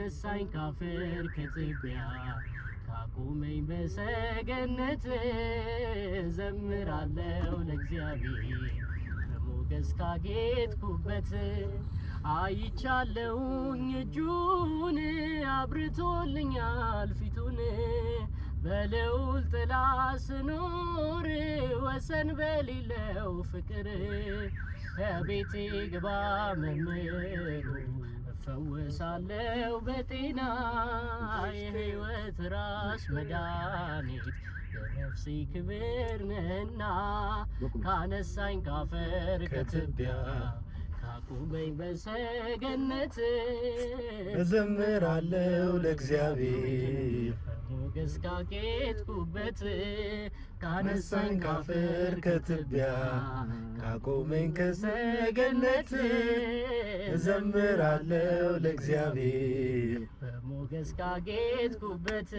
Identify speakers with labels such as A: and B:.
A: ካነሳኝ ካፈር ከትቢያ ካቆመኝ በሰገነት ዘምራለሁ ለእግዚአብሔር በሞገስ ካጌጥኩበት አይቻለሁኝ እጁን አብርቶልኛል ፊቱን በልዑል ጥላ ስኖር ወሰን በሌለው ፍቅር ከቤቴ ግባ መምህሩ እፈወሳለሁ በጤና የሕይወት ራስ መድኃኒት የነፍሴ ክብር ነህና ካነሳኝ ካፈር ከትቢያ ካቆመኝ በሰገነት
B: እዘምራለሁ ለእግዚአብሔር
A: በሞገስ ካጌጥኩበት
B: ካነሳኝ ካፈር ከትቢያ ካቆመኝ ከሰገነት እዘምራለሁ ለእግዚአብሔር
A: በሞገስ ካጌጥኩበት